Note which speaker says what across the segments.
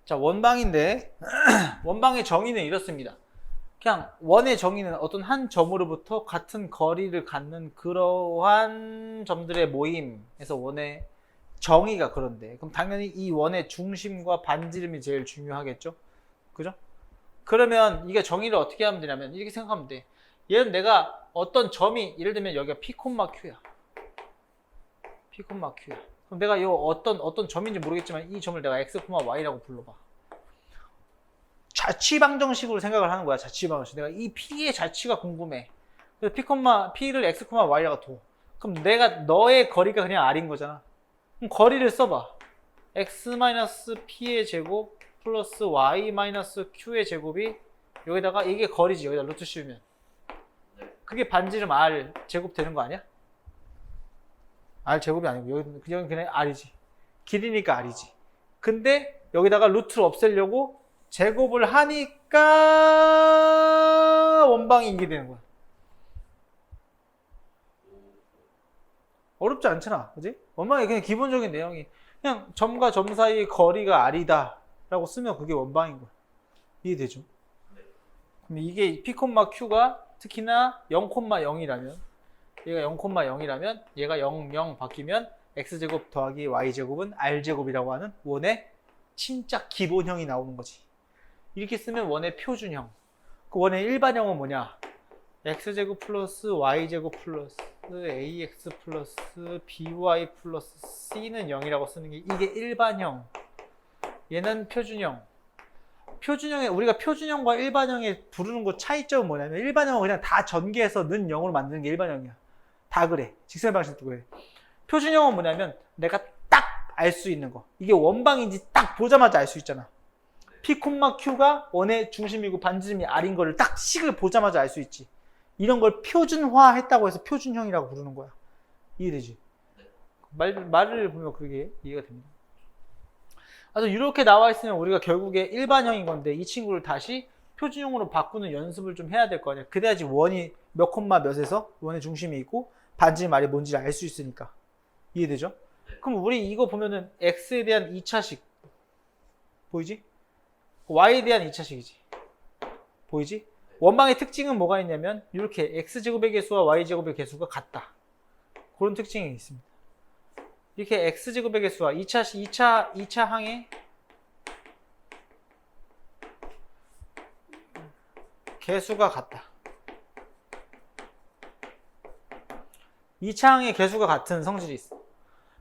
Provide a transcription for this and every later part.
Speaker 1: 자, 원방인데 원방의 정의는 이렇습니다. 그냥 원의 정의는 어떤 한 점으로부터 같은 거리를 갖는 그러한 점들의 모임에서 원의 정의가 그런데, 그럼 당연히 이 원의 중심과 반지름이 제일 중요하겠죠? 그죠? 그러면 이게 정의를 어떻게 하면 되냐면 이렇게 생각하면 돼. 얘는 내가 어떤 점이, 예를 들면 여기가 P, Q야. P, Q야. 그럼 내가 이 어떤 점인지 모르겠지만 이 점을 내가 X, Y라고 불러봐. 자취방정식으로 생각을 하는 거야. 자취방정식. 내가 이 P의 자취가 궁금해. 그래서 P를 X, Y라고 둬. 그럼 내가 너의 거리가 그냥 R인 거잖아. 그럼 거리를 써봐. X-P의 제곱 플러스 Y-Q의 제곱이 여기다가 이게 거리지. 여기다 루트 씌우면. 그게 반지름 R 제곱 되는 거 아니야? R 제곱이 아니고 여기 그냥 R이지. 길이니까 R이지. 근데 여기다가 루트를 없애려고 제곱을 하니까 원방이 이게 되는 거야. 어렵지 않잖아. 그지? 원방이 그냥 기본적인 내용이 그냥 점과 점 사이의 거리가 R이다 라고 쓰면 그게 원방인 거야. 이해되죠? 그럼 이게 P, Q가 특히나 0,0이라면 얘가 0,0이라면 얘가 0, 0 바뀌면 X제곱 더하기 Y제곱은 R제곱이라고 하는 원의 진짜 기본형이 나오는 거지. 이렇게 쓰면 원의 표준형. 그 원의 일반형은 뭐냐? X제곱 플러스 Y제곱 플러스 AX 플러스 BY 플러스 C는 0이라고 쓰는 게 이게 일반형. 얘는 표준형. 우리가 표준형과 일반형에 부르는 거 차이점은 뭐냐면 일반형은 그냥 다 전개해서 는 0으로 만드는 게 일반형이야. 다 그래. 직선 방식도 그래. 표준형은 뭐냐면 내가 딱 알 수 있는 거. 이게 원방인지 딱 보자마자 알 수 있잖아. P, Q가 원의 중심이고 반지름이 R인 거를 딱 식을 보자마자 알 수 있지. 이런 걸 표준화했다고 해서 표준형이라고 부르는 거야. 이해되지? 말을 보면 그게 이해가 됩니다. 그래서 이렇게 나와 있으면 우리가 결국에 일반형인 건데 이 친구를 다시 표준형으로 바꾸는 연습을 좀 해야 될 거 아니야. 그래야지 원이 몇 콤마 몇에서 원의 중심이 있고 반지름 R이 뭔지를 알 수 있으니까. 이해되죠? 그럼 우리 이거 보면은 X에 대한 2차식 보이지? Y에 대한 2차식이지. 보이지? 원방의 특징은 뭐가 있냐면 이렇게 X제곱의 개수와 Y제곱의 개수가 같다. 그런 특징이 있습니다. 이렇게 X제곱의 개수와 2차 항의 개수가 같다. 2차 항의 개수가 같은 성질이 있어.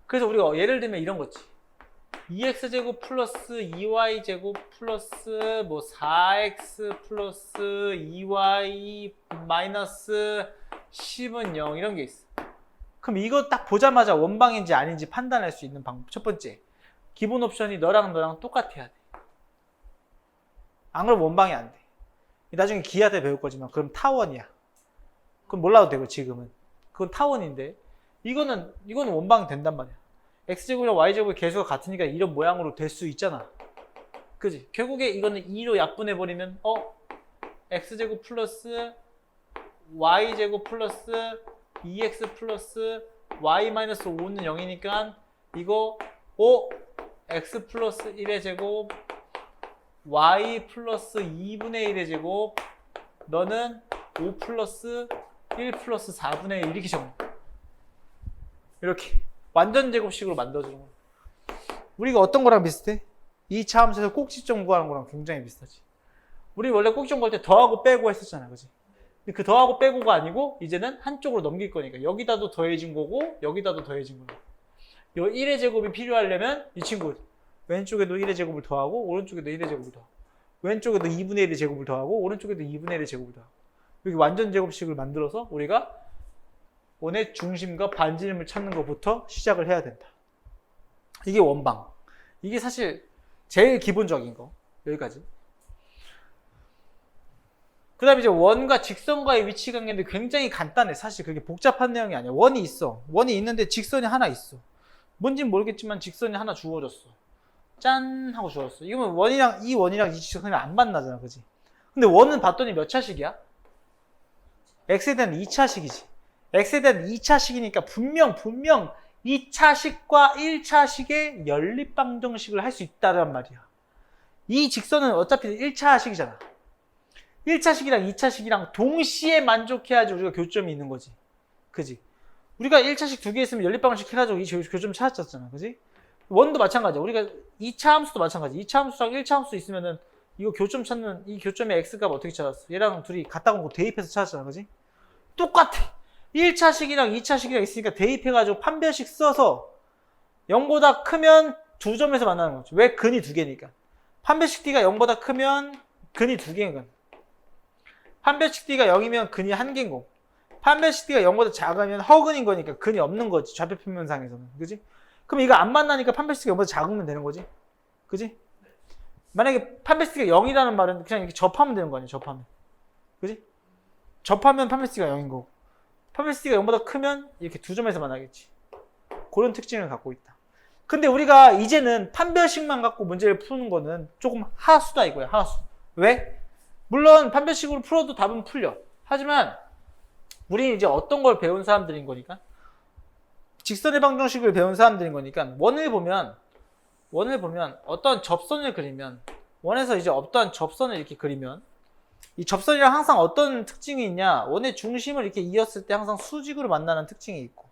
Speaker 1: 그래서 우리가 예를 들면 이런 거지. 2x제곱 플러스 2y제곱 플러스 뭐 4x 플러스 2y 마이너스 10은 0 이런 게 있어. 그럼 이거 딱 보자마자 원방인지 아닌지 판단할 수 있는 방법. 첫 번째, 기본 옵션이 너랑 똑같아야 돼. 안 그러면 원방이 안 돼. 나중에 기하 때 배울 거지만 그럼 타원이야. 그럼 몰라도 되고 지금은. 그건 타원인데 이거는 원방이 된단 말이야. X제곱이랑 Y제곱의 개수가 같으니까 이런 모양으로 될 수 있잖아. 그지? 결국에 이거는 2로 약분해버리면 X제곱 플러스 Y제곱 플러스 2X 플러스 Y 마이너스 5는 0이니까 이거 X 플러스 1의 제곱 Y 플러스 2분의 1의 제곱 너는 5 플러스 1 플러스 4분의 1 이렇게 적는 거야. 이렇게 완전 제곱식으로 만들어주는 거야. 우리가 어떤 거랑 비슷해? 2차 함수에서 꼭지점 구하는 거랑 굉장히 비슷하지. 우리 원래 꼭지점 구할 때 더하고 빼고 했었잖아. 그지? 근데 그 더하고 빼고가 아니고 이제는 한쪽으로 넘길 거니까 여기다도 더해진 거고 여기다도 더해진 거야. 요 1의 제곱이 필요하려면 이 친구 왼쪽에도 1의 제곱을 더하고 오른쪽에도 1의 제곱을 더하고 왼쪽에도 2분의 1의 제곱을 더하고 오른쪽에도 2분의 1의 제곱을 더하고 여기 완전 제곱식을 만들어서 우리가 원의 중심과 반지름을 찾는 것부터 시작을 해야 된다. 이게 원방. 이게 사실 제일 기본적인 거. 여기까지. 그 다음에 이제 원과 직선과의 위치 관계인데 굉장히 간단해. 사실 그게 복잡한 내용이 아니야. 원이 있어. 원이 있는데 직선이 하나 있어. 뭔진 모르겠지만 직선이 하나 주어졌어. 짠! 하고 주어졌어. 이거면 이 원이랑 이 직선이 안 만나잖아. 그지? 근데 원은 봤더니 몇 차식이야? X에 대한 2차식이지. X에 대한 2차식이니까 분명 2차식과 1차식의 연립방정식을 할 수 있다란 말이야. 이 직선은 어차피 1차식이잖아. 1차식이랑 2차식이랑 동시에 만족해야지 우리가 교점이 있는 거지. 그지? 우리가 1차식 두 개 있으면 연립방정식 해가지고 이 교점 찾았잖아. 그지? 원도 마찬가지야. 우리가 2차 함수도 마찬가지. 2차 함수랑 1차 함수 있으면은 이거 교점 찾는 이 교점의 x값 어떻게 찾았어? 얘랑 둘이 같다고 거 대입해서 찾았잖아. 그지? 똑같아. 1차식이랑 2차식이랑 있으니까 대입해가지고 판별식 써서 0보다 크면 두 점에서 만나는 거지. 왜? 근이 두 개니까. 판별식 D가 0보다 크면 근이 두 개니까. 판별식 D가 0이면 근이 한 개인 거고. 판별식 D가 0보다 작으면 허근인 거니까 근이 없는 거지. 좌표 평면상에서는. 그지? 그럼 이거 안 만나니까 판별식 D가 0보다 작으면 되는 거지. 그지? 만약에 판별식 D가 0이라는 말은 그냥 이렇게 접하면 되는 거 아니야. 접하면. 그지? 접하면 판별식 D가 0인 거고. 판별식 D가 0보다 크면 이렇게 두 점에서 만나겠지. 그런 특징을 갖고 있다. 근데 우리가 이제는 판별식만 갖고 문제를 푸는 거는 조금 하수다 이거야. 하수. 왜? 물론 판별식으로 풀어도 답은 풀려. 하지만 우리는 이제 어떤 걸 배운 사람들인 거니까, 직선의 방정식을 배운 사람들인 거니까 원을 보면 어떤 접선을 그리면, 원에서 이제 어떠한 접선을 이렇게 그리면 이 접선이랑 항상 어떤 특징이 있냐, 원의 중심을 이렇게 이었을 때 항상 수직으로 만나는 특징이 있고,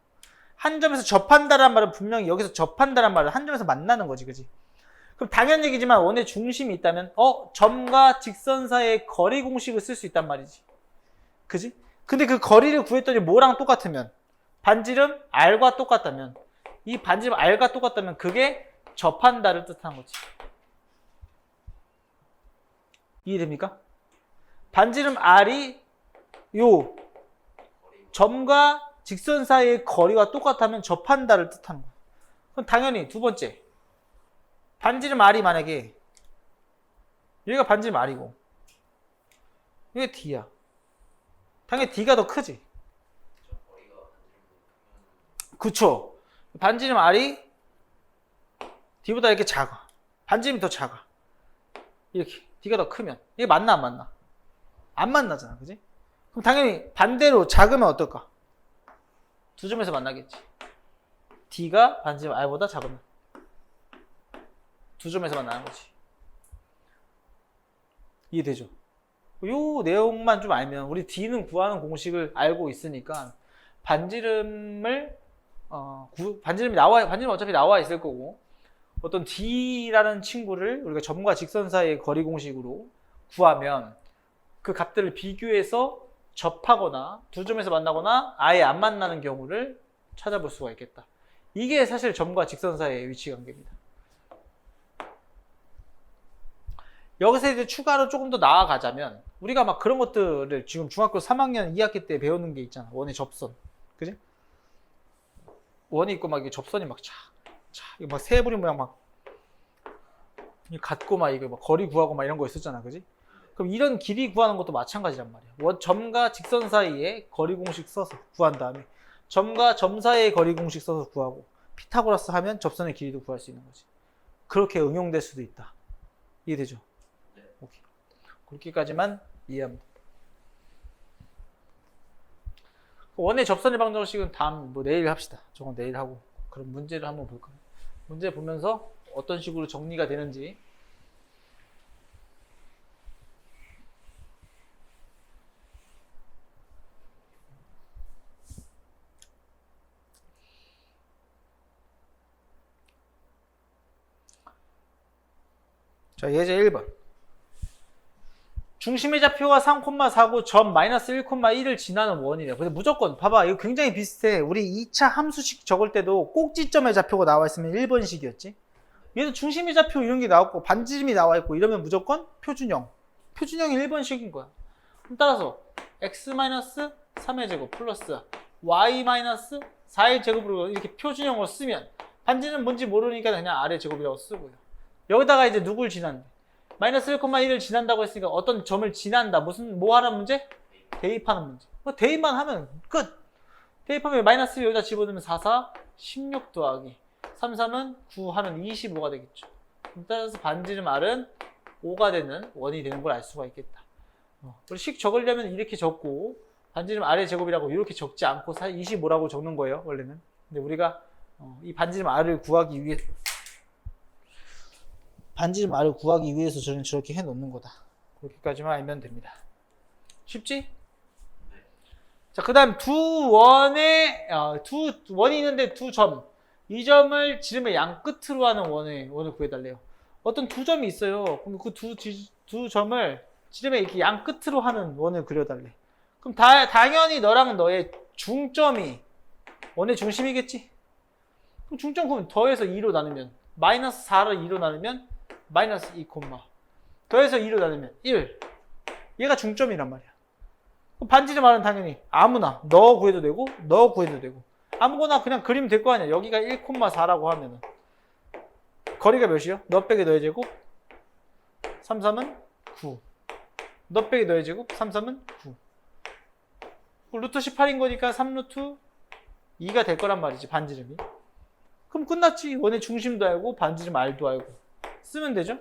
Speaker 1: 한 점에서 접한다란 말은 분명히 여기서 접한다란 말은 한 점에서 만나는 거지. 그지? 그럼 당연 얘기지만 원의 중심이 있다면 점과 직선 사이의 거리 공식을 쓸 수 있단 말이지. 그지? 근데 그 거리를 구했더니 뭐랑 똑같으면, 반지름 R과 똑같다면, 이 반지름 R과 똑같다면 그게 접한다를 뜻하는 거지. 이해됩니까? 반지름 R이 요 점과 직선 사이의 거리와 똑같다면 접한다를 뜻하는 거야. 그럼 당연히 두 번째, 반지름 R이 만약에 여기가 반지름 R이고 이게 D야. 당연히 D가 더 크지. 그쵸. 반지름 R이 D보다 이렇게 작아. 반지름이 더 작아. 이렇게 D가 더 크면 이게 맞나 안 맞나? 안 만나잖아. 그지? 그럼 당연히 반대로 작으면 어떨까? 두 점에서 만나겠지. D가 반지름 R보다 작으면 두 점에서 만나는 거지. 이해되죠? 요 내용만 좀 알면, 우리 D는 구하는 공식을 알고 있으니까 반지름을 반지름이 어차피 나와 있을 거고, 어떤 D라는 친구를 우리가 점과 직선 사이의 거리 공식으로 구하면 그 값들을 비교해서 접하거나 두 점에서 만나거나 아예 안 만나는 경우를 찾아볼 수가 있겠다. 이게 사실 점과 직선 사이의 위치 관계입니다. 여기서 이제 추가로 조금 더 나아가자면, 우리가 막 그런 것들을 지금 중학교 3학년 2학기 때 배우는 게 있잖아. 원의 접선. 그지? 원이 있고 막 이게 접선이 막 이거 막 세부리 모양 막 같고 막 이거 막 거리 구하고 막 이런 거 있었잖아. 그지? 그럼 이런 길이 구하는 것도 마찬가지란 말이야. 점과 직선 사이에 거리 공식 써서 구한 다음에 점과 점 사이의 거리 공식 써서 구하고, 피타고라스 하면 접선의 길이도 구할 수 있는 거지. 그렇게 응용될 수도 있다. 이해되죠? 오케이. 그렇게까지만 이해합니다. 원의 접선의 방정식은 내일 합시다. 저건 내일 하고, 그럼 문제를 한번 볼까요? 문제 보면서 어떤 식으로 정리가 되는지. 자, 예제 1번. 중심의 좌표가 3,4고 점 마이너스 1,1을 지나는 원이래요. 근데 무조건 봐봐, 이거 굉장히 비슷해. 우리 2차 함수식 적을 때도 꼭지점의 좌표가 나와 있으면 1번식이었지. 얘도 중심의 좌표 이런 게 나왔고 반지름이 나와 있고 이러면 무조건 표준형이 1번식인 거야. 그럼 따라서 x-3의 제곱 플러스 y-4의 제곱으로 이렇게 표준형으로 쓰면, 반지름 뭔지 모르니까 그냥 아래 제곱이라고 쓰고요. 여기다가 이제 누굴 지난대? 마이너스 1,1을 지난다고 했으니까 어떤 점을 지난다. 뭐 하는 문제? 대입하는 문제. 대입만 하면 끝. 대입하면 마이너스 1 여기다 집어넣으면 4, 4, 16 더하기 3, 3은 9 하면 25가 되겠죠. 따라서 반지름 R은 5가 되는 원이 되는 걸 알 수가 있겠다. 우리 식 적으려면 이렇게 적고, 반지름 R의 제곱이라고 이렇게 적지 않고 25라고 적는 거예요, 원래는. 근데 우리가 이 반지름 R을 구하기 위해 반지름 R을 구하기 위해서 저는 저렇게 해 놓는 거다. 그렇게까지만 알면 됩니다. 쉽지? 자, 그 다음 두 원이 있는데 두 점. 이 점을 지름의 양 끝으로 하는 원을 구해달래요. 어떤 두 점이 있어요. 그럼 그 두 점을 지름의 이렇게 양 끝으로 하는 원을 그려달래. 그럼 당연히 너랑 너의 중점이 원의 중심이겠지? 그럼 중점 그럼 더해서 2로 나누면 마이너스 4를 2로 나누면 마이너스 2, 더해서 2로 나누면 1. 얘가 중점이란 말이야. 그럼 반지름 R은 당연히 아무나 너 구해도 되고 너 구해도 되고 아무거나 그냥 그리면 될 거 아니야. 여기가 1,4라고 하면은 거리가 몇이요? 너 빼기 너의 제곱 3, 3은 9. 너 빼기 너의 제곱 3, 3은 9. 루트 18인 거니까 3루트 2가 될 거란 말이지, 반지름이. 그럼 끝났지. 원의 중심도 알고 반지름 R도 알고 쓰면 되죠.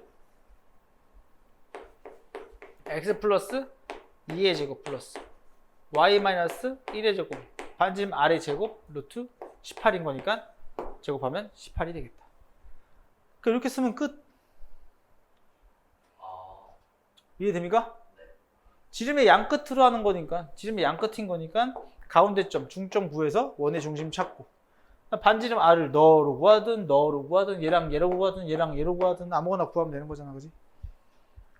Speaker 1: x 플러스 2의 제곱 플러스 y 마이너스 1의 제곱 반지름 R의 제곱 루트 18인 거니까 제곱하면 18이 되겠다. 이렇게 쓰면 끝. 이해됩니까? 지름의 양 끝으로 하는 거니까, 지름의 양 끝인 거니까 가운데 점, 중점 구해서 원의 중심 찾고 반지름 R을 너로 구하든 너로 구하든 얘랑 얘로 구하든 얘랑 얘로 구하든 아무거나 구하면 되는 거잖아, 그지?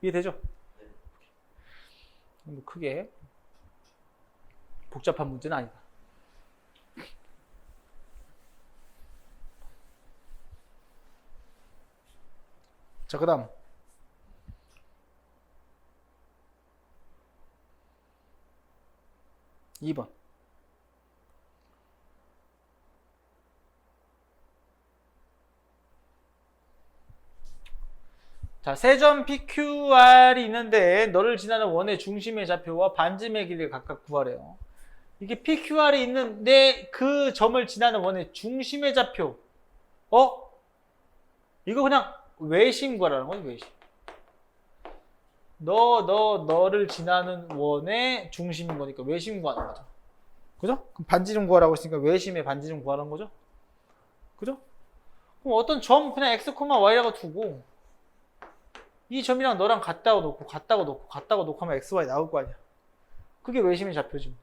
Speaker 1: 이해되죠? 뭐 크게 복잡한 문제는 아니다. 자, 그 다음 (2번) 자, 세 점 PQR이 있는데 너를 지나는 원의 중심의 좌표와 반지름의 길이를 각각 구하래요. 이게 PQR이 있는데 그 점을 지나는 원의 중심의 좌표. 이거 그냥 외심 구하라는 거지, 외심. 너를 지나는 원의 중심인 거니까 외심 구하는 거죠. 그죠? 그럼 반지름 구하라고 했으니까 외심의 반지름 구하라는 거죠. 그죠? 그럼 어떤 점 그냥 x, y라고 두고 이 점이랑 너랑 같다고 놓고 하면 x, y 나올 거 아니야. 그게 외심의 좌표지.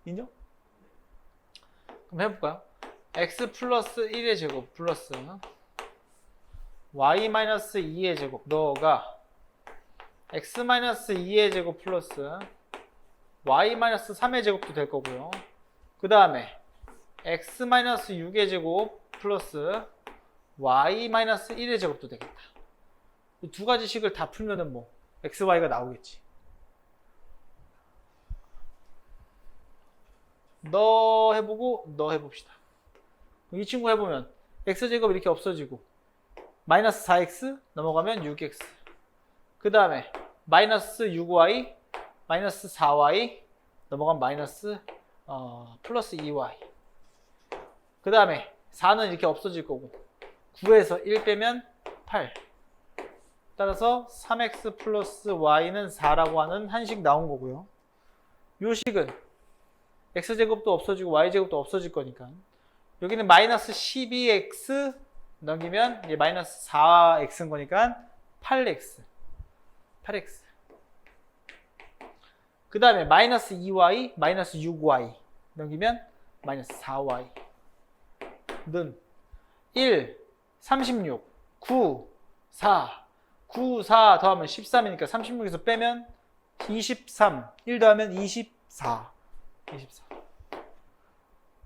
Speaker 1: 인정? 그럼 해볼까요? x 플러스 1의 제곱 플러스 y 마이너스 2의 제곱 너가 x 마이너스 2의 제곱 플러스 y 마이너스 3의 제곱도 될 거고요. 그 다음에 x 마이너스 6의 제곱 플러스 y 마이너스 1의 제곱도 되겠다. 이 두 가지 식을 다 풀면은 뭐 x, y가 나오겠지. 너 해보고 너 해봅시다. 이 친구 해보면 x제곱 이렇게 없어지고 마이너스 4x 넘어가면 6x 그 다음에 마이너스 6y 마이너스 4y 넘어가면 마이너스 플러스 2y 그 다음에 4는 이렇게 없어질 거고 9에서 1 빼면 8 따라서 3x 플러스 y는 4라고 하는 한식 나온 거고요. 요 식은 x제곱도 없어지고 y제곱도 없어질 거니까 여기는 마이너스 12x 넘기면 이제 마이너스 4x인 거니까 8x 그 다음에 마이너스 2y 마이너스 6y 넘기면 마이너스 4y 는 1, 36, 9, 4 9, 4 더하면 13이니까 36에서 빼면 23 1 더하면 24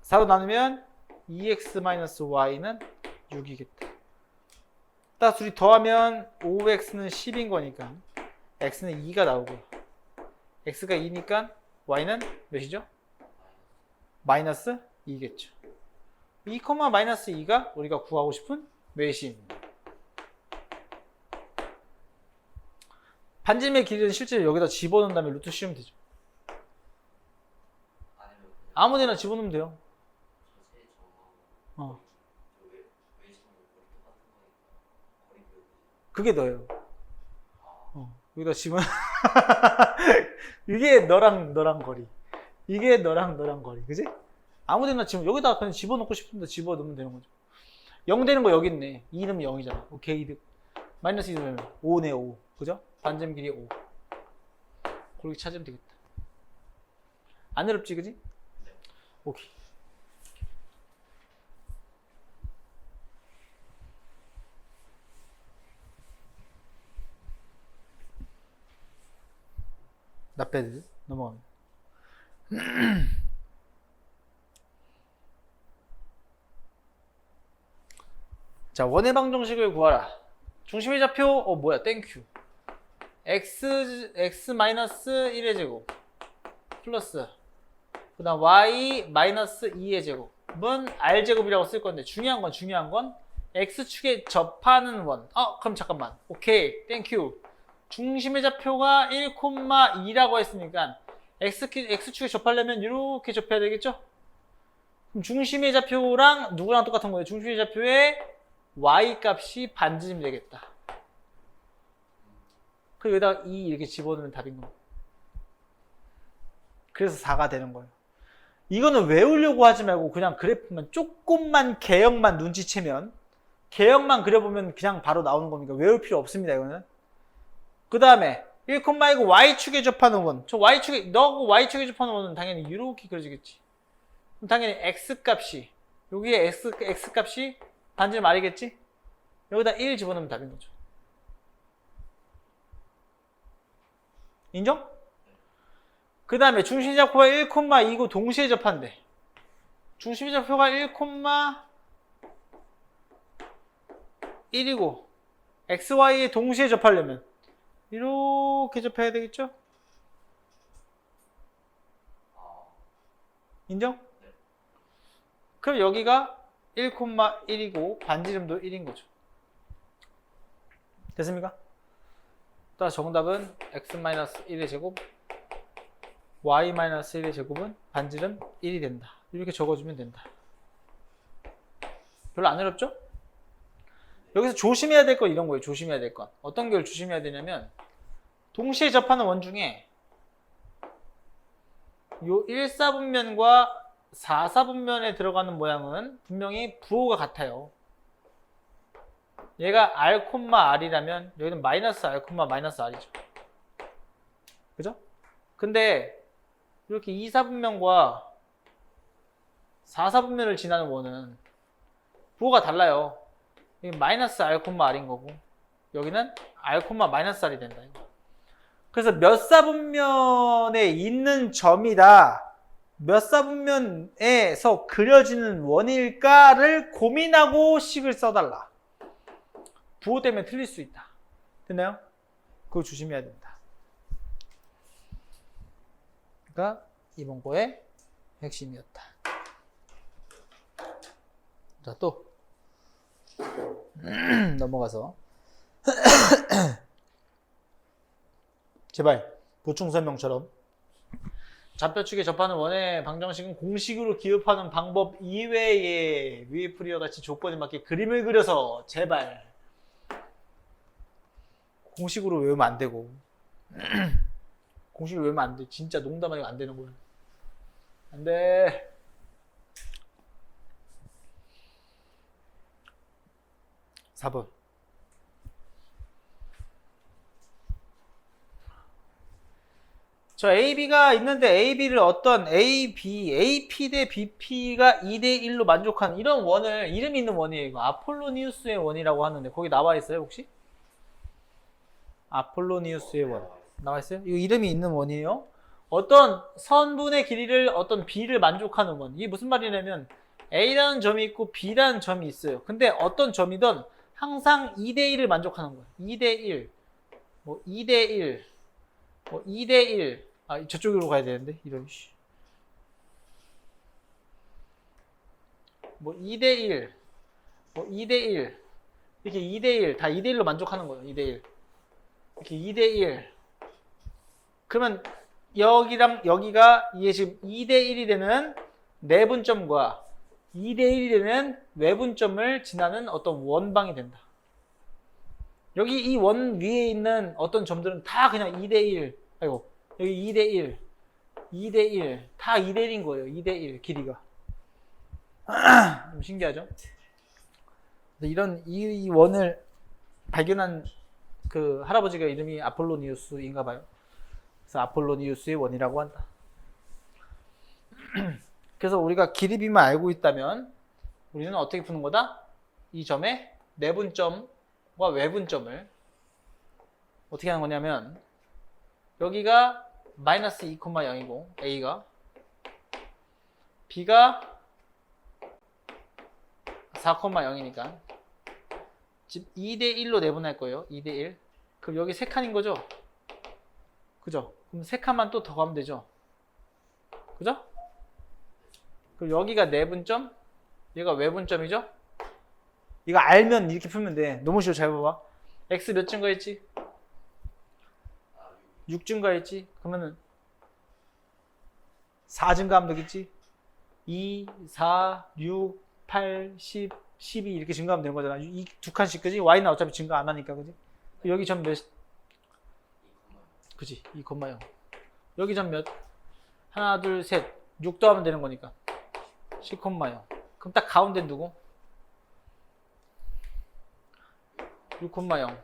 Speaker 1: 4로 나누면 2x-y는 6이겠다. 따라 둘이 더하면 5x는 10인 거니까 x는 2가 나오고 x가 2니까 y는 몇이죠? 마이너스 2겠죠. 2, 마이너스 2가 우리가 구하고 싶은 외심입니다. 반지름의 길이는 실제로 여기다 집어넣은 다음에 루트 씌우면 되죠. 아무 데나 집어넣으면 돼요. 그게 너예요. 여기다 집어넣어. 이게 너랑 거리. 이게 너랑 거리. 그지? 아무 데나 여기다 그냥 집어넣고 싶은데 집어넣으면 되는 거죠. 0 되는 거 여기 있네. 2는 0이잖아. 오케이. 마이너스 2면 5네 5. 그죠? 반지름 길이 5. 그렇게 찾으면 되겠다. 안 어렵지 그지? 오케이. 나빼드 넘어갑니다. 자, 원의 방정식을 구하라. 중심의 좌표 뭐야 땡큐. x 마이너스 1의 제곱 플러스 그 다음 y 마이너스 2의 제곱은 r제곱이라고 쓸 건데 중요한 건 x축에 접하는 원. 그럼 잠깐만. 오케이 땡큐. 중심의 좌표가 1,2라고 했으니까 x축에 접하려면 이렇게 접해야 되겠죠? 그럼 중심의 좌표랑 누구랑 똑같은 거예요? 중심의 좌표의 y 값이 반지름 되겠다. 그리고 여기다가 2 이렇게 집어넣으면 답인 겁니다. 그래서 4가 되는 거예요. 이거는 외우려고 하지 말고 그냥 그래프만 조금만 개형만 눈치채면 개형만 그려보면 그냥 바로 나오는 겁니다. 외울 필요 없습니다. 이거는. 그 다음에 1,2고 y축에 접하는 원. 저 너하고 y축에 접하는 원은 당연히 이렇게 그려지겠지. 그럼 당연히 x값이 여기에 x값이 반지름 r이겠지? 여기다 1 집어넣으면 답인 거죠. 인정? 그 다음에 중심의 좌표가 1,2고 동시에 접한대. 중심의 좌표가 1,1이고 xy에 동시에 접하려면 이렇게 접해야 되겠죠? 인정? 그럼 여기가 1,1이고 반지름도 1인 거죠. 됐습니까? 따라서 정답은 x-1의 제곱 y-1의 제곱은 반지름 1이 된다. 이렇게 적어주면 된다. 별로 안 어렵죠? 여기서 조심해야 될 건 이런 거예요. 조심해야 될 건. 어떤 걸 조심해야 되냐면 동시에 접하는 원 중에 요 1사분면과 4사분면에 들어가는 모양은 분명히 부호가 같아요. 얘가 r, r이라면 여기는 마이너스 r, 마이너스 r이죠. 그죠? 근데 이렇게 2사분면과 4사분면을 지나는 원은 부호가 달라요. 여기 마이너스 r, r인 거고 여기는 r, 마이너스 r이 된다. 그래서 몇 사분면에 있는 점이다. 몇 사분면에서 그려지는 원일까를 고민하고 식을 써달라. 부호 때문에 틀릴 수 있다. 됐나요? 그거 조심해야 된다. 그러니까 이번 거의 핵심이었다. 자, 또 넘어가서 제발 보충 설명처럼 좌표축에 접하는 원의 방정식은 공식으로 기업하는 방법 이외에 위에 풀이와 같이 조건에 맞게 그림을 그려서 제발 공식으로 외우면 안 되고 공식으로 외우면 안 돼. 진짜 농담 아니고 안 되는 거야. 안 돼. (4번) 저 AB가 있는데 AB를 어떤 AP 대 BP가 2대 1로 만족하는 이런 원을 이름 있는 원이에요. 이거 아폴로니우스의 원이라고 하는데 거기 나와 있어요 혹시? 아폴로니우스의 원 나와 있어요? 이거 이름이 있는 원이에요. 어떤 선분의 길이를 어떤 B를 만족하는 원. 이게 무슨 말이냐면 A라는 점이 있고 B라는 점이 있어요. 근데 어떤 점이든 항상 2대 1을 만족하는 거예요. 2대 1, 뭐 2대 1, 뭐 2대 1. 저쪽으로 가야 되는데 이런 씨. 뭐 2대 1, 뭐 2대 1 이렇게 2대 1 다 2대 1로 만족하는 거예요. 2대 1 이렇게 2대 1 그러면 여기랑 여기가 이게 지금 2대 1이 되는 내분점과 2대 1이 되는 외분점을 지나는 어떤 원방이 된다. 여기 이 원 위에 있는 어떤 점들은 다 그냥 2대 1 아이고 여기 2대 1 2대 1 다 2대 1인 거예요. 2대 1 길이가 좀 신기하죠? 이런 이 원을 발견한 그 할아버지가 이름이 아폴로니우스인가 봐요. 그래서 아폴로니우스의 원이라고 한다. 그래서 우리가 길이비만 알고 있다면 우리는 어떻게 푸는 거다? 이 점의 내분점과 외분점을 어떻게 하는 거냐면 여기가 마이너스 2,0이고 A가 B가 4,0이니까 즉 2대1로 내분할 거예요. 2대1. 그럼 여기 3칸인 거죠? 그죠? 그럼 3칸만 또 더 가면 되죠? 그죠? 그럼 여기가 내분점, 얘가 외분점이죠? 이거 알면 이렇게 풀면 돼. 너무 쉬워. 잘 봐봐. X 몇 증가했지? 6 증가했지? 그러면은 4 증가하면 되겠지? 2, 4, 6, 8, 10, 12 이렇게 증가하면 되는 거잖아. 이 두 칸씩, 그지? Y는 어차피 증가 안 하니까, 그지? 여기 점 몇? 그지? 2,0. 여기 점 몇? 하나, 둘, 셋. 6 더하면 되는 거니까. 10,0. 그럼 딱 가운데 누구? 6,0.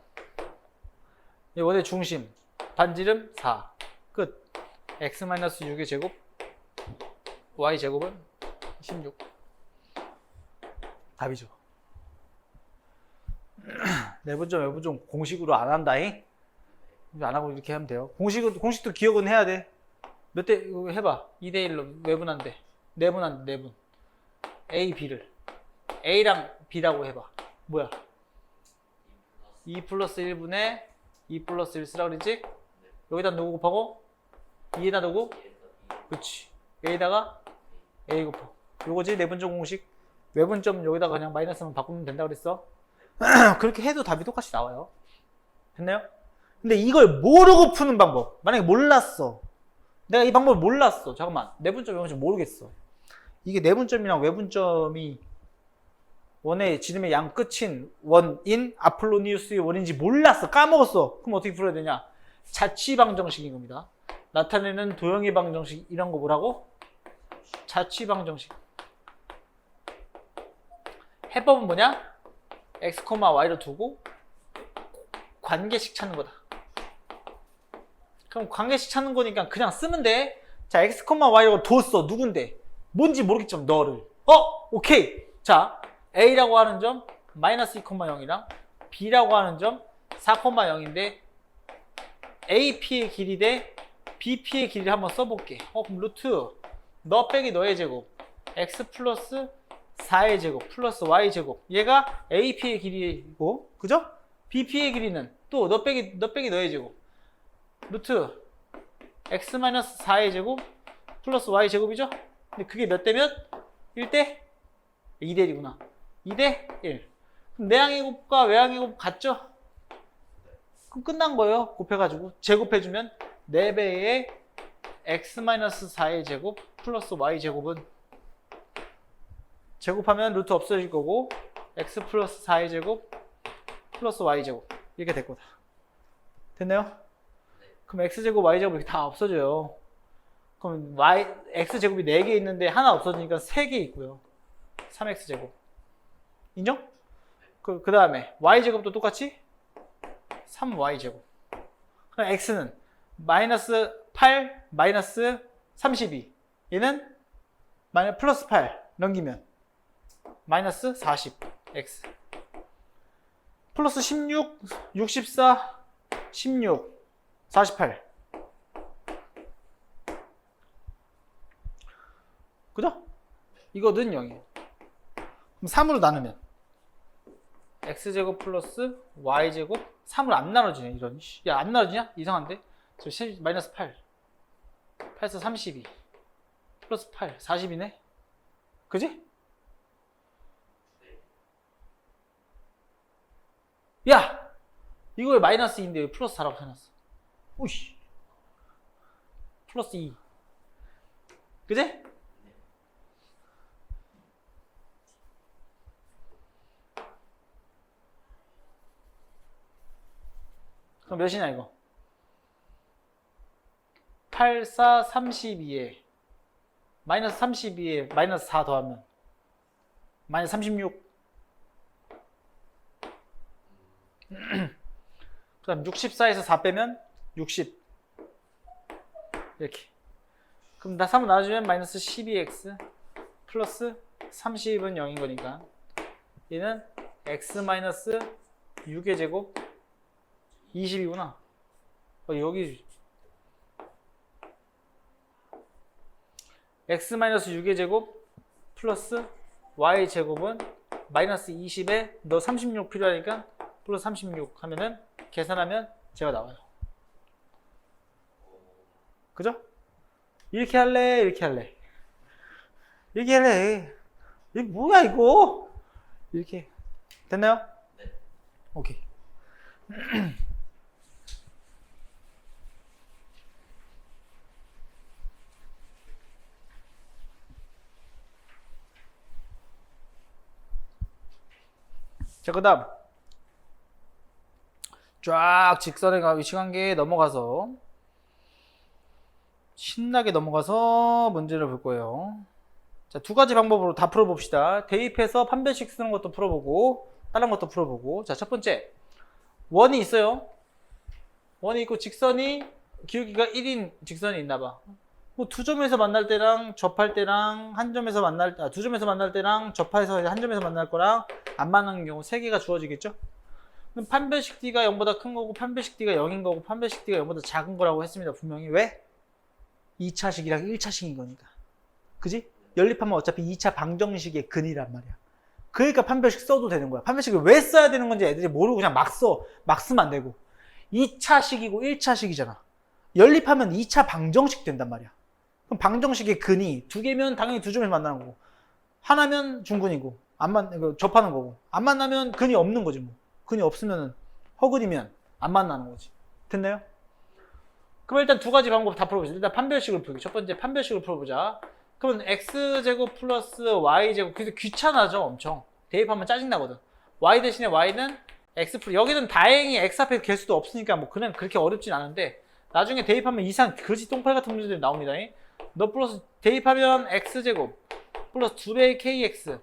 Speaker 1: 이 원의 중심. 반지름 4. 끝. x-6의 제곱. y 제곱은 16. 답이죠. 내분점, 외분점 공식으로 안 한다잉? 안 하고 이렇게 하면 돼요. 공식도 기억은 해야 돼. 몇 대, 이거 해봐. 2대1로 외분한대. 내분. A, B를. A랑 B라고 해봐. 뭐야? 2 플러스 1분의 2 플러스 1 쓰라 그랬지? 여기다 누구 곱하고? 2에다 누구? 그치. A에다가 A 곱하고. 요거지? 내분점 공식. 외분점 여기다가 그냥 마이너스만 바꾸면 된다 그랬어. 그렇게 해도 답이 똑같이 나와요. 됐나요? 근데 이걸 모르고 푸는 방법. 만약에 몰랐어. 내가 이 방법을 몰랐어. 잠깐만. 내분점, 외분점 모르겠어. 이게 내분점이랑 외분점이 원의 지름의 양 끝인 원인 아폴로니우스의 원인지 몰랐어. 까먹었어. 그럼 어떻게 풀어야 되냐? 자취방정식인 겁니다. 나타내는 도형의 방정식 이런 거 뭐라고? 자취방정식. 해법은 뭐냐? x, y로 두고 관계식 찾는 거다. 그럼 관계식 찾는 거니까 그냥 쓰면 돼. 자, x, y로 뒀어. 누군데? 뭔지 모르겠지만 너를. 오케이. 자, a라고 하는 점 마이너스 2,0이랑 b라고 하는 점 4,0인데 AP의 길이 대 BP의 길이를 한번 써볼게. 그럼 루트 너 빼기 너의 제곱 x 플러스 4의 제곱 플러스 y 제곱 얘가 AP의 길이고 그죠? BP의 길이는 또 너 빼기 너의 제곱 루트 x 마이너스 4의 제곱 플러스 y 제곱이죠? 근데 그게 몇 대 몇? 1대 2대 1이구나. 2대 1. 그럼 내항의 곱과 외항의 곱 같죠? 그럼 끝난 거예요. 곱해가지고 제곱해주면 4배의 x-4의 제곱 플러스 y 제곱은 제곱하면 루트 없어질 거고 x 플러스 4의 제곱 플러스 y 제곱 이렇게 될 거다. 됐나요? 그럼 x제곱 y제곱 이렇게 다 없어져요. 그럼 x제곱이 4개 있는데 하나 없어지니까 3개 있고요. 3x제곱 인정? 그 다음에 y제곱도 똑같이 3y제곱. 그럼 x는 마이너스 8 마이너스 32 얘는 플러스 8 넘기면 마이너스 40 x 플러스 16 64 16 48 그죠? 이거는 0이에요. 그럼 3으로 나누면 x제곱 플러스 y제곱 3으로 안 나눠지네. 이런 야 안 나눠지냐? 이상한데? 마이너스 8 8에서 32 플러스 8 40이네. 그지? 야! 이거 왜 마이너스 2인데 왜 플러스 4라고 해놨어? 오이씨 플러스 2 그지? 그럼 몇이냐 이거? 8, 4, 32에 마이너스 32에 마이너스 4 더하면 마이너스 36 그다음 64에서 4 빼면 60 이렇게. 그럼 다 3을 나눠주면 마이너스 12x 플러스 30은 0인 거니까 얘는 x 마이너스 6의 제곱 20이구나. 여기 x 마이너스 6의 제곱 플러스 y 제곱은 마이너스 20에 너 36 필요하니까 플러스 36 하면은 계산하면 제가 나와요. 그죠? 이렇게 할래? 이렇게 할래? 이렇게 할래? 이게 뭐야 이거? 이렇게 됐나요? 네. 오케이. 자, 그 다음 쫙 직선의 위치관계에 넘어가서 신나게 넘어가서 문제를 볼 거예요. 자, 두 가지 방법으로 다 풀어봅시다. 대입해서 판별식 쓰는 것도 풀어보고 다른 것도 풀어보고. 자, 첫 번째 원이 있어요. 원이 있고 직선이 기울기가 1인 직선이 있나봐. 뭐 두 점에서 만날 때랑 접할 때랑 한 점에서 만날 두 점에서 만날 때랑 접해서 한 점에서 만날 거랑 안 만나는 경우 세 개가 주어지겠죠? 그럼 판별식 D가 0보다 큰 거고 판별식 D가 0인 거고 판별식 D가 0보다 작은 거라고 했습니다. 분명히. 왜? 2차식이랑 1차식인 거니까. 그지? 연립하면 어차피 2차 방정식의 근이란 말이야. 그러니까 판별식 써도 되는 거야. 판별식을 왜 써야 되는 건지 애들이 모르고 그냥 막 써. 막 쓰면 안 되고. 2차식이고 1차식이잖아. 연립하면 2차 방정식 된단 말이야. 그럼 방정식의 근이 두 개면 당연히 두 점에서 만나는 거고, 하나면 중근이고, 접하는 거고, 안 만나면 근이 없는 거지 뭐. 근이 없으면 허근이면 안 만나는 거지. 됐나요? 그럼 일단 두 가지 방법 다 풀어보자. 일단 판별식을 풀기. 첫 번째 판별식을 풀어보자. 그러면 x제곱 플러스 y제곱. 그래서 귀찮아져 엄청. 대입하면 짜증나거든. y 대신에 y는 x 플러스. 여기는 다행히 x 앞에 개수도 없으니까 뭐 그냥 그렇게 어렵진 않은데 나중에 대입하면 이상 그지 똥팔 같은 문제들이 나옵니다. 너 플러스 대입하면 x제곱 플러스 2배의 kx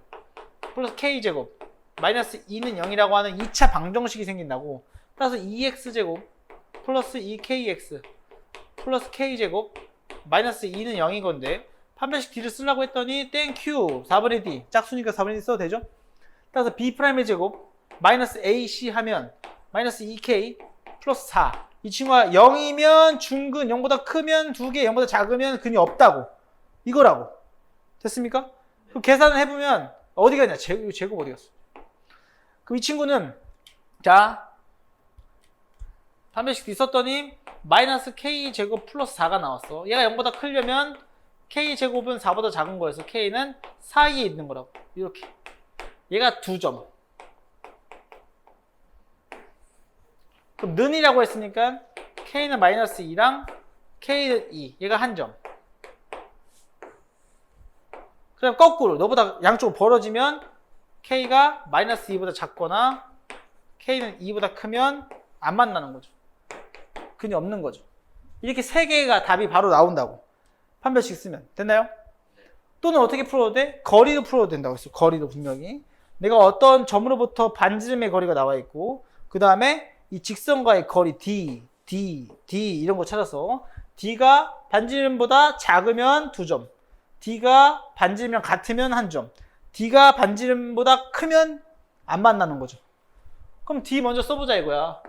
Speaker 1: 플러스 k제곱 마이너스 2는 0이라고 하는 2차 방정식이 생긴다고. 따라서 2x제곱 플러스 2kx 플러스 k제곱 마이너스 2는 0인 건데 판별식 D를 쓰려고 했더니 땡큐 4분의 D 짝수니까 4분의 D 써도 되죠? 따라서 B'의 제곱 마이너스 AC 하면 마이너스 2K 플러스 4. 이 친구가 0이면 중근 0보다 크면 2개 0보다 작으면 근이 없다고. 이거라고. 됐습니까? 그럼 계산을 해보면 어디 가냐? 제곱 어디 갔어? 그럼 이 친구는 자 판별식 D 썼더니 마이너스 K제곱 플러스 4가 나왔어. 얘가 0보다 크려면 K제곱은 4보다 작은 거여서 K는 사이에 있는 거라고. 이렇게. 얘가 2점. 그럼 는이라고 했으니까 K는 마이너스 2랑 K는 2. 얘가 1점. 그럼 거꾸로 너보다 양쪽으로 벌어지면 K가 마이너스 2보다 작거나 K는 2보다 크면 안 만나는 거죠. 근이 없는 거죠. 이렇게 세 개가 답이 바로 나온다고. 판별식 쓰면. 됐나요? 또는 어떻게 풀어도 돼? 거리도 풀어도 된다고 했어. 거리도 분명히. 내가 어떤 점으로부터 반지름의 거리가 나와 있고 그 다음에 이 직선과의 거리 D 이런 거 찾아서 D가 반지름보다 작으면 2점, D가 반지름이랑 같으면 1점, D가 반지름보다 크면 안 만나는 거죠. 그럼 D 먼저 써보자 이거야.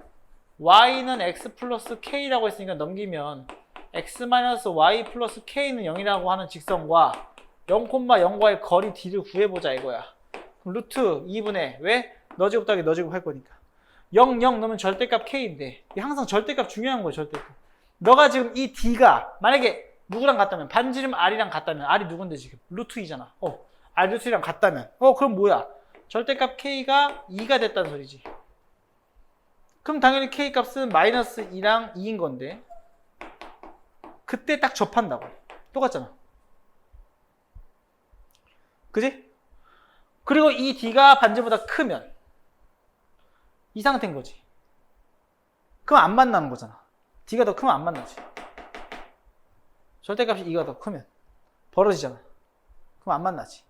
Speaker 1: Y는 X 플러스 K라고 했으니까 넘기면 X 마이너스 Y 플러스 K는 0이라고 하는 직선과 0,0과의 거리 D를 구해보자 이거야. 그럼 루트 2분의 왜? 너 제곱 더하기 너 제곱 할 거니까 0, 0 넣으면 절대값 K인데 항상 절대값 중요한 거야. 절대값. 너가 지금 이 D가 만약에 누구랑 같다면 반지름 R이랑 같다면 R이 누군데 지금? 루트 2잖아. R 루트 2랑 같다면 그럼 뭐야? 절대값 K가 2가 됐다는 소리지. 그럼 당연히 K 값은 마이너스 2랑 2인 건데 그때 딱 접한다고. 똑같잖아. 그지? 그리고 이 D가 반지름보다 크면 이 상태인 거지. 그럼 안 만나는 거잖아. D가 더 크면 안 만나지. 절대값이 2가 더 크면 벌어지잖아. 그럼 안 만나지.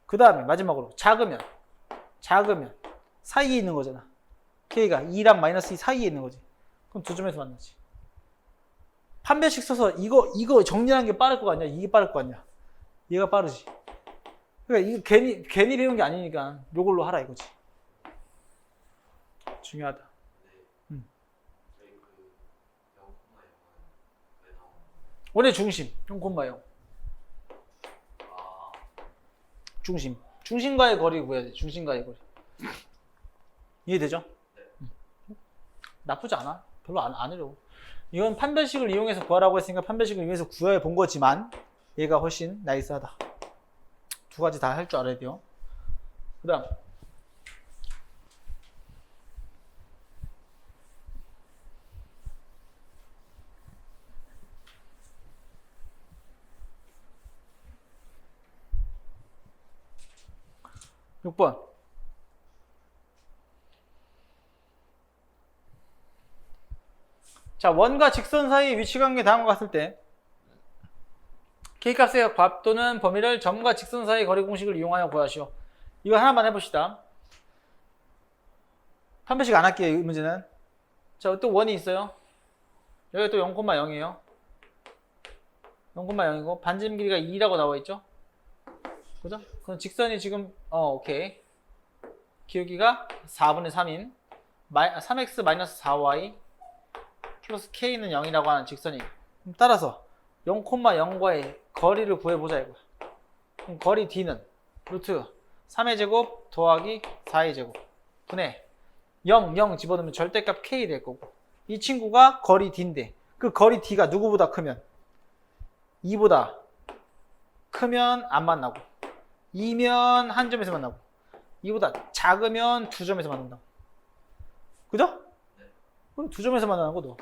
Speaker 1: 그 다음에 마지막으로 작으면 사이에 있는 거잖아. K가 2랑 마이너스 2 사이에 있는 거지. 그럼 두 점에서 만나지. 판별식 써서 이거 정리하는 게 빠를 거 같냐? 이게 빠를 거 같냐? 얘가 빠르지. 그러니까 이거 괜히 배운 게 아니니까 요걸로 하라 이거지. 중요하다. 원의 중심 0,0. 중심과의 거리 구해야 돼. 중심과의 거리. 이해되죠? 나쁘지 않아. 별로 안 어려워. 이건 판별식을 이용해서 구하라고 했으니까 판별식을 이용해서 구해 본 거지만 얘가 훨씬 나이스하다. 두 가지 다 할 줄 알아야 돼요. 그 다음 육 번 자, 원과 직선 사이의 위치관계 다음과 같을 때 K값의 값 또는 범위를 점과 직선 사이의 거리 공식을 이용하여 구하시오. 이거 하나만 해봅시다. 판별식 안 할게요, 이 문제는. 자, 또 원이 있어요. 여기 또 0,0이에요. 0,0이고 반지름 길이가 2라고 나와 있죠? 그죠? 그럼 직선이 지금 오케이. 기울기가 4분의 3인 3x-4y 플러스 k는 0이라고 하는 직선이. 따라서 0,0과의 거리를 구해보자 이거야. 그럼 거리 d는 루트 3의 제곱 더하기 4의 제곱 분의 0 집어넣으면 절대값 k 될 거고, 이 친구가 거리 d인데 그 거리 d가 누구보다 크면 2보다 크면 안 만나고, 2면 한 점에서 만나고, 2보다 작으면 두 점에서 만난다. 그죠? 그럼 두 점에서 만나는 거 너.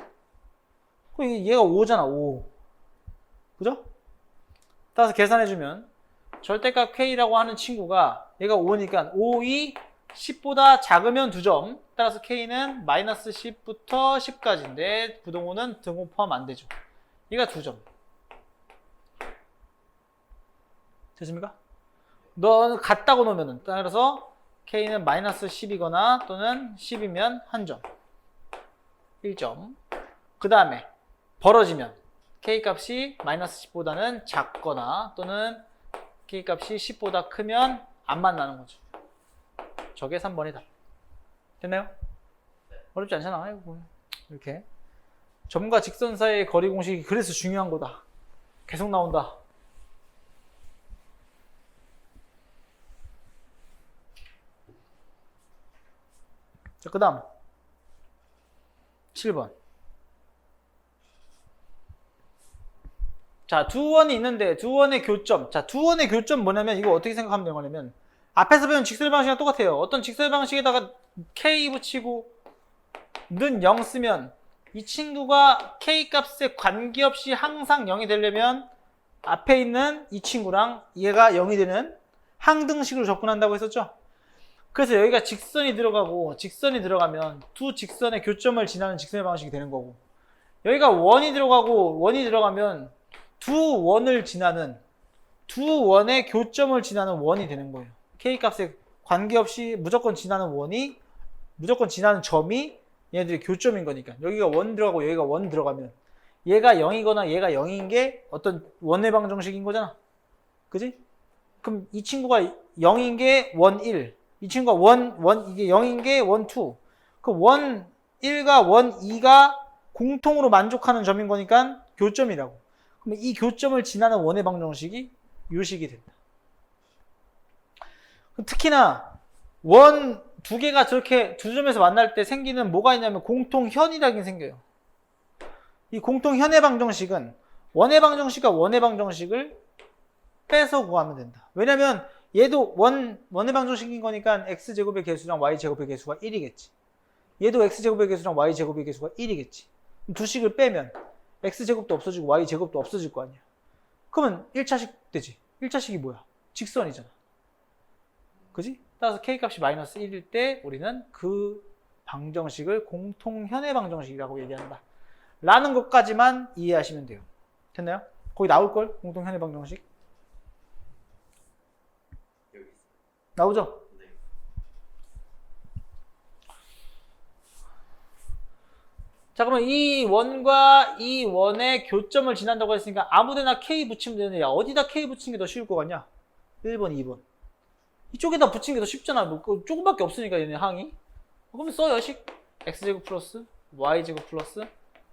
Speaker 1: 그럼 얘가 5잖아, 5. 그죠? 따라서 계산해주면 절대값 k라고 하는 친구가 얘가 5니까 5이 10보다 작으면 2점. 따라서 k는 마이너스 10부터 10까지인데 부동호는 등호 포함 안 되죠. 얘가 2점. 됐습니까? 너는 같다고 놓으면은, 따라서 k는 마이너스 10이거나 또는 10이면 한 점. 1점. 그 다음에 벌어지면 k값이 마이너스 10보다는 작거나 또는 k값이 10보다 크면 안 만나는 거죠. 저게 3번이 답. 됐나요? 어렵지 않잖아. 아이고, 이렇게 점과 직선 사이의 거리 공식이 그래서 중요한 거다. 계속 나온다. 자, 그 다음 7번. 자, 두 원이 있는데 두 원의 교점. 자, 두 원의 교점 뭐냐면 이거 어떻게 생각하면 되냐면 앞에서 배운 직설 방식이랑 똑같아요. 어떤 직설 방식에다가 k 붙이고 는 0 쓰면 이 친구가 k 값에 관계없이 항상 0이 되려면 앞에 있는 이 친구랑 얘가 0이 되는 항등식으로 접근한다고 했었죠. 그래서 여기가 직선이 들어가고 직선이 들어가면 두 직선의 교점을 지나는 직선의 방식이 되는 거고, 여기가 원이 들어가고 원이 들어가면 두 원을 지나는, 두 원의 교점을 지나는 원이 되는 거예요. K값에 관계없이 무조건 지나는 원이, 무조건 지나는 점이 얘네들이 교점인 거니까. 여기가 원 들어가고 여기가 원 들어가면 얘가 0이거나 얘가 0인 게 어떤 원의 방정식인 거잖아. 그지? 그럼 이 친구가 0인 게 원 1, 이 친구가 이게 0인 게 원 2. 그 원 1과 원 2가 공통으로 만족하는 점인 거니까 교점이라고. 그럼 이 교점을 지나는 원의 방정식이 요식이 된다. 특히나 원 두 개가 저렇게 두 점에서 만날 때 생기는 뭐가 있냐면 공통현이라는 게 생겨요. 이 공통현의 방정식은 원의 방정식과 원의 방정식을 빼서 구하면 된다. 왜냐면 얘도 원의 방정식인 거니까 x제곱의 개수랑 y제곱의 개수가 1이겠지. 얘도 x제곱의 개수랑 y제곱의 개수가 1이겠지. 두 식을 빼면 x제곱도 없어지고 y제곱도 없어질 거 아니야. 그러면 1차식 되지. 1차식이 뭐야? 직선이잖아. 그지? 따라서 k값이 마이너스 1일 때 우리는 그 방정식을 공통현의 방정식이라고 얘기한다. 라는 것까지만 이해하시면 돼요. 됐나요? 거기 나올걸? 공통현의 방정식? 나오죠? 자, 그러면 이 원과 이 원의 교점을 지난다고 했으니까 아무데나 K 붙이면 되는데, 야, 어디다 K 붙이는 게 더 쉬울 것 같냐? 1번, 2번. 이쪽에다 붙이는 게 더 쉽잖아. 뭐, 조금밖에 없으니까, 얘네 항이. 그럼 써요, 식. x제곱 플러스 y제곱 플러스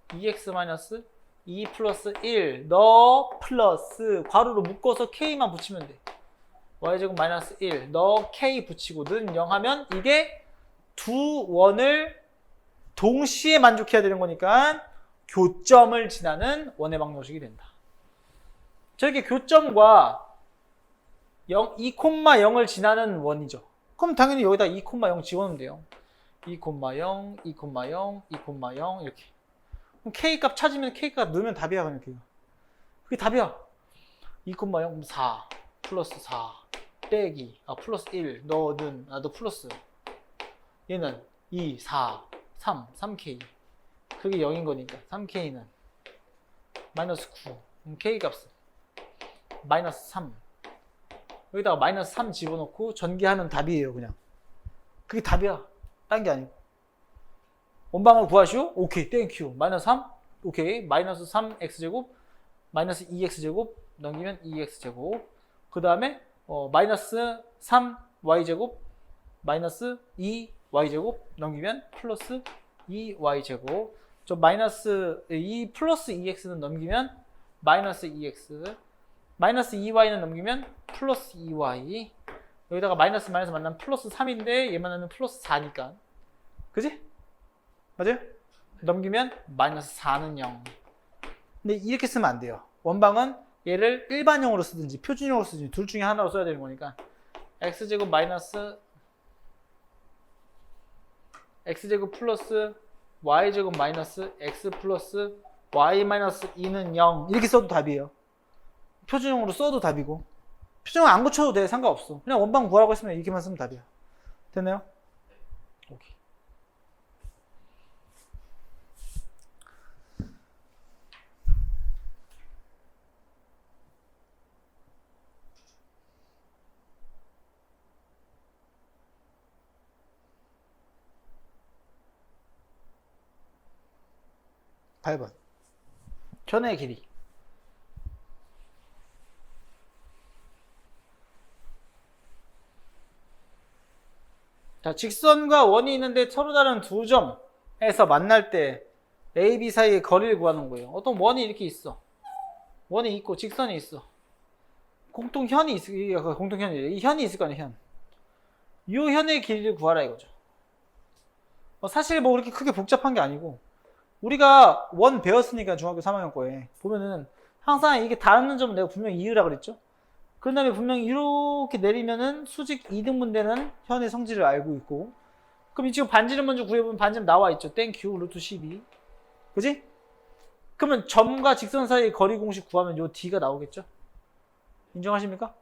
Speaker 1: 2x 마이너스 2 플러스 1. 너 플러스 괄호로 묶어서 K만 붙이면 돼. y제곱 마이너스 1. 너 K 붙이고 는 0 하면 이게 두 원을 동시에 만족해야 되는 거니까 교점을 지나는 원의 방정식이 된다. 저렇게 교점과 2,0을 지나는 원이죠. 그럼 당연히 여기다 2,0 지워놓으면 돼요. 2,0, 2,0, 2,0 이렇게. 그럼 K 값 찾으면 K 값 넣으면 답이야. 그냥 그게 답이야. 2,0 4 플러스 4 빼기 플러스 1 너 플러스 얘는 2, 4 3K. 그게 0인 거니까 3K는 마이너스 9. 그럼 K 값은 마이너스 3. 여기다가 마이너스 3 집어넣고 전개하면 답이에요. 그냥. 그게 답이야. 딴 게 아니고. 원방을 구하시오? 오케이. 땡큐. 마이너스 3? 오케이. 마이너스 3x제곱 마이너스 2x제곱 넘기면 2x제곱. 그 다음에 마이너스 3y제곱 마이너스 2y제곱 넘기면 플러스 2y제곱. 저 마이너스 2 플러스 2x는 넘기면 마이너스 2x. 마이너스 2y는 넘기면 플러스 2y. 여기다가 마이너스 만나면 플러스 3인데 얘 만나면 플러스 4니까. 그지? 맞아요? 넘기면 마이너스 4는 0. 근데 이렇게 쓰면 안 돼요. 원방은 얘를 일반형으로 쓰든지 표준형으로 쓰든지 둘 중에 하나로 써야 되는 거니까 x제곱 마이너스 x제곱 플러스 y제곱 마이너스 x 플러스 y 마이너스 2는 0 이렇게 써도 답이에요. 표준형으로 써도 답이고 표준형 안 고쳐도 돼. 상관없어. 그냥 원방 구하라고 했으면 이렇게만 쓰면 답이야. 됐나요? 오케이. (8번) 현의 길이. 자, 직선과 원이 있는데 서로 다른 두 점에서 만날 때 A, B 사이의 거리를 구하는 거예요. 어떤 원이 이렇게 있어. 원이 있고 직선이 있어. 공통현이 있어. 공통현이. 이 현이 있을 거 아니야, 현. 이 현의 길이를 구하라 이거죠. 사실 뭐 그렇게 크게 복잡한 게 아니고 우리가 원 배웠으니까 중학교 3학년 거에 보면은 항상 이게 닿는 점은 내가 분명히 이으라 그랬죠. 그런 다음에 분명히 이렇게 내리면은 수직 2등분 되는 현의 성질을 알고 있고, 그럼 지금 반지를 먼저 구해보면 반지름 나와 있죠. 땡큐 루트 12. 그지? 그러면 점과 직선 사이의 거리 공식 구하면 요 D가 나오겠죠? 인정하십니까?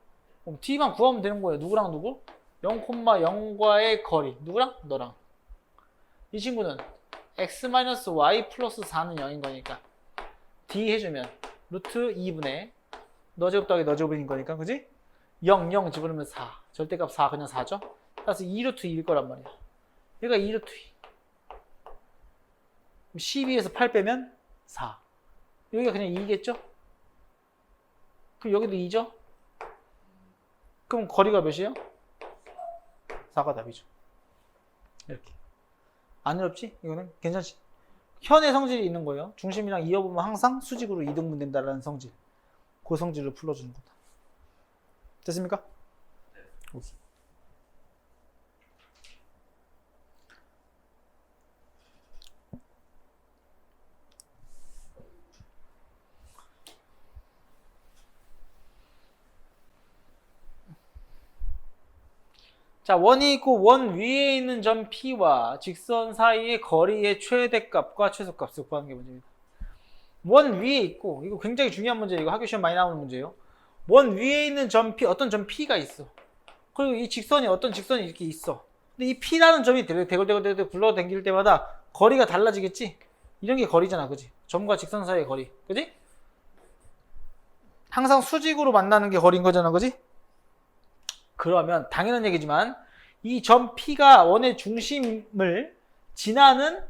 Speaker 1: 그럼 D만 구하면 되는 거예요. 누구랑 누구? 0,0과의 거리. 누구랑? 너랑. 이 친구는 x-y 플러스 4는 0인 거니까 D 해주면 루트 2분의 너 제곱 더하기 너 제곱인 거니까, 그지? 0, 0 집어넣으면 4. 절대값 4, 그냥 4죠? 따라서 2루트 2일 거란 말이야. 얘가 2루트 2. 12에서 8 빼면 4. 여기가 그냥 2겠죠? 그럼 여기도 2죠? 그럼 거리가 몇이에요? 4가 답이죠. 이렇게. 안 어렵지? 이거는 괜찮지? 현의 성질이 있는 거예요. 중심이랑 이어보면 항상 수직으로 이등분 된다라는 성질. 그 성질을 풀어주는 거다. 됐습니까? 네. 자, 원이 있고 원 위에 있는 점 P와 직선 사이의 거리의 최대값과 최소값을 구하는 게 문제입니다. 원 위에 있고, 이거 굉장히 중요한 문제예요. 이거 학교 시험 많이 나오는 문제예요. 원 위에 있는 점 P, 어떤 점 P가 있어. 그리고 이 직선이 어떤 직선이 이렇게 있어. 근데 이 P라는 점이 대굴대굴 굴러다닐 때마다 거리가 달라지겠지? 이런 게 거리잖아, 그지? 점과 직선 사이의 거리, 그지? 항상 수직으로 만나는 게 거리인 거잖아, 그지? 그러면 당연한 얘기지만 이 점 P가 원의 중심을 지나는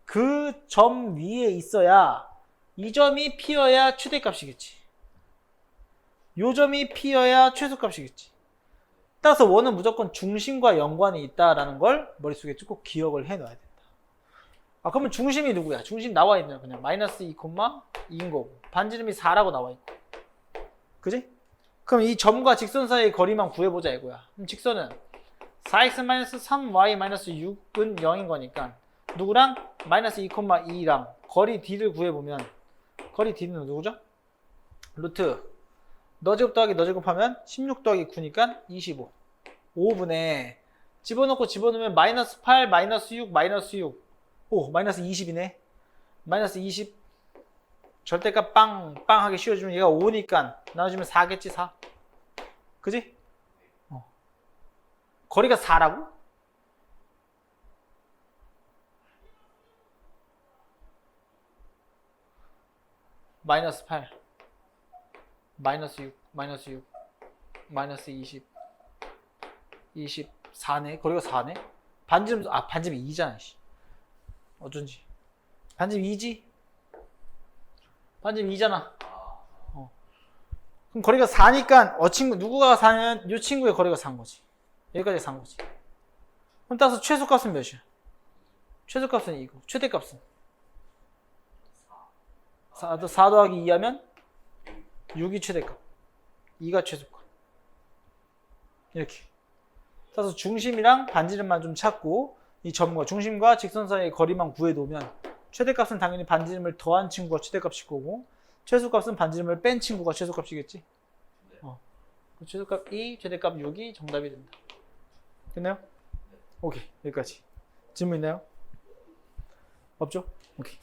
Speaker 1: 그 점 위에 있어야 이 점이 P여야 최대값이겠지. 요 점이 P여야 최소값이겠지. 따라서 원은 무조건 중심과 연관이 있다라는 걸 머릿속에 꼭 기억을 해놔야 된다. 아, 그러면 중심이 누구야? 중심 나와 있네요. 그냥 마이너스 2, 2인 거고. 반지름이 4라고 나와 있고. 그지? 그럼 이 점과 직선 사이의 거리만 구해보자 이거야. 그럼 직선은 4x-3y-6은 0인 거니까 누구랑? 마이너스 2, 2랑 거리 d를 구해보면 거리 d는 누구죠? 루트 너 제곱 더하기 너 제곱하면 16 더하기 9니까 25. 5분의 집어넣고 집어넣으면 마이너스 8, 마이너스 6, 마이너스 6. 오, 마이너스 20이네. 마이너스 20. 절대값 빵하게 씌워주면 얘가 5니까 나눠주면 4겠지, 4. 그지? 거리가 4라고? 마이너스 8. 마이너스 6, 마이너스 6, 마이너스 20. 24네. 거리가 4네. 반지름, 반지름이 2잖아, 씨. 어쩐지. 반지름 2지? 반지름 2잖아. 그럼 거리가 4니까 누구가 4면 이 친구의 거리가 4인 거지. 여기까지 4인 거지. 그럼 따라서 최소값은 몇이야? 최소값은 이거. 최대값은? 4 더하기 2 하면 6이 최대값. 2가 최소값. 이렇게. 따라서 중심이랑 반지름만 좀 찾고 이 점과 중심과 직선 사이의 거리만 구해놓으면 최대값은 당연히 반지름을 더한 친구가 최대값일 거고 최소값은 반지름을 뺀 친구가 최소값이겠지. 최소값 2, 최대값 6이 정답이 된다. 됐나요? 오케이, 여기까지. 질문 있나요? 없죠? 오케이.